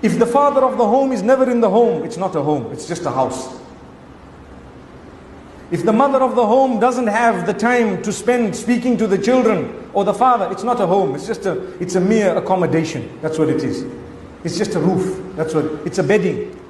If the father of the home is never in the home, it's not a home, it's just a house. If the mother of the home doesn't have the time to spend speaking to the children or the father, it's not a home, it's a mere accommodation. That's what it is. It's just a roof. It's a bedding.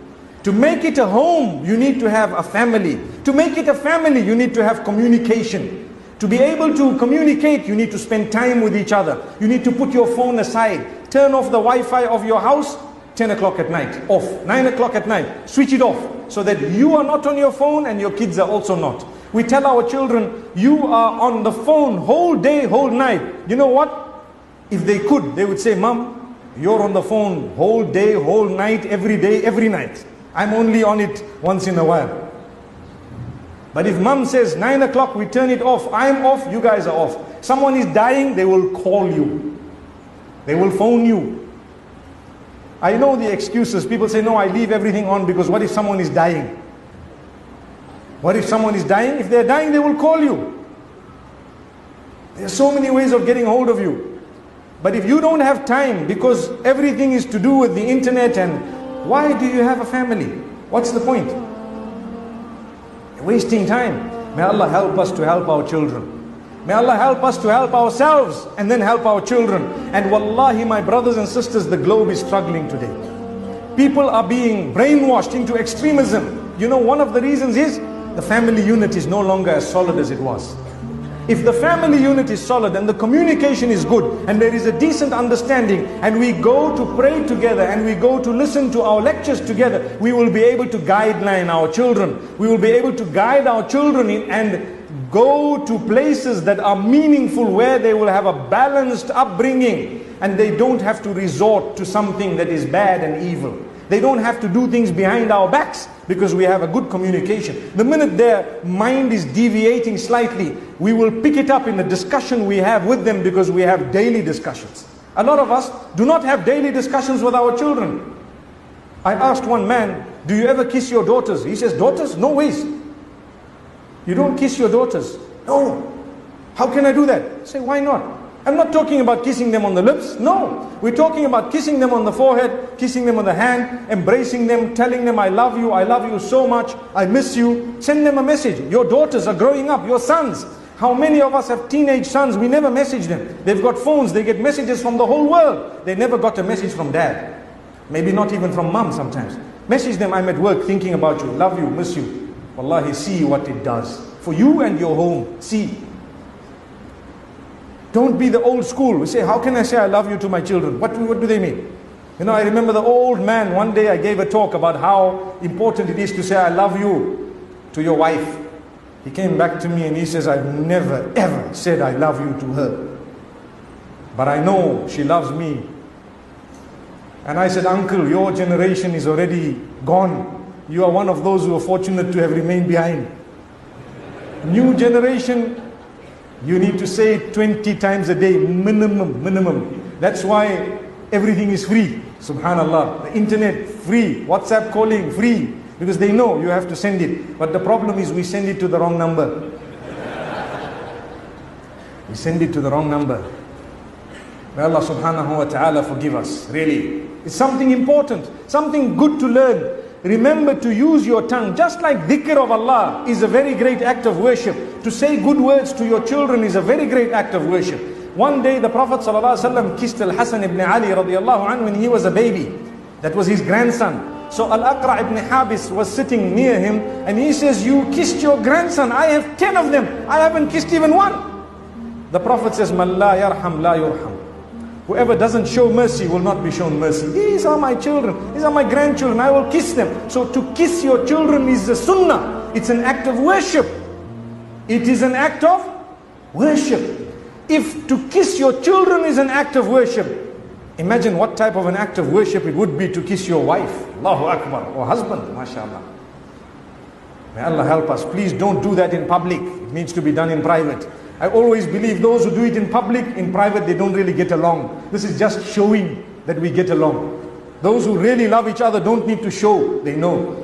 To make it a home, you need to have a family. To make it a family, you need to have communication. To be able to communicate, you need to spend time with each other. You need to put your phone aside. Turn off the Wi-Fi of your house, 10 o'clock at night, off. 9 o'clock at night, switch it off. So that you are not on your phone and your kids are also not. We tell our children, you are on the phone whole day, whole night. You know what? If they could, they would say, Mom, you're on the phone whole day, whole night, every day, every night. I'm only on it once in a while. But if mom says 9 o'clock, we turn it off, I'm off, you guys are off. Someone is dying, they will call you. They will phone you. I know the excuses. People say, no, I leave everything on because what if someone is dying? What if someone is dying? If they're dying, they will call you. There are so many ways of getting hold of you. But if you don't have time, because everything is to do with the internet, and why do you have a family? What's the point? You're wasting time. May Allah help us to help our children. May Allah help us to help ourselves and then help our children. And wallahi, my brothers and sisters, the globe is struggling today. People are being brainwashed into extremism. You know, one of the reasons is the family unit is no longer as solid as it was. If the family unit is solid and the communication is good and there is a decent understanding and we go to pray together and we go to listen to our lectures together, we will be able to guideline our children. We will be able to guide our children and go to places that are meaningful, where they will have a balanced upbringing and they don't have to resort to something that is bad and evil. They don't have to do things behind our backs because we have a good communication. The minute their mind is deviating slightly, we will pick it up in the discussion we have with them because we have daily discussions. A lot of us do not have daily discussions with our children. I asked one man, do you ever kiss your daughters? He says, daughters? No ways. You don't kiss your daughters? No. How can I do that? I say, why not? I'm not talking about kissing them on the lips. No. We're talking about kissing them on the forehead, kissing them on the hand, embracing them, telling them, I love you so much, I miss you. Send them a message. Your daughters are growing up, your sons. How many of us have teenage sons? We never message them. They've got phones, they get messages from the whole world. They never got a message from dad. Maybe not even from mom sometimes. Message them, I'm at work thinking about you, love you, miss you. Wallahi, see what it does for you and your home. See. Don't be the old school. We say, how can I say I love you to my children? What do they mean? You know, I remember the old man, one day I gave a talk about how important it is to say I love you to your wife. He came back to me and he says, I've never ever said I love you to her. But I know she loves me. And I said, uncle, your generation is already gone. You are one of those who are fortunate to have remained behind. New generation, you need to say it 20 times a day, minimum. That's why everything is free. Subhanallah. The internet, free. WhatsApp calling, free. Because they know you have to send it. But the problem is we send it to the wrong number. We send it to the wrong number. May Allah subhanahu wa ta'ala forgive us. Really. It's something important. Something good to learn. Remember to use your tongue. Just like dhikr of Allah is a very great act of worship. To say good words to your children is a very great act of worship. One day the Prophet ﷺ kissed Al-Hasan ibn Ali radiallahu anhu when he was a baby. That was his grandson. So Al-Aqra ibn Habis was sitting near him and he says, you kissed your grandson. I have 10 of them. I haven't kissed even one. The Prophet says, Man la yarham la yurham. Whoever doesn't show mercy will not be shown mercy. These are my children. These are my grandchildren. I will kiss them. So to kiss your children is a sunnah. It's an act of worship. It is an act of worship. If to kiss your children is an act of worship, imagine what type of an act of worship it would be to kiss your wife. Allahu Akbar. Or husband. MashaAllah. May Allah help us. Please don't do that in public. It needs to be done in private. I always believe those who do it in public, in private, they don't really get along. This is just showing that we get along. Those who really love each other don't need to show, they know.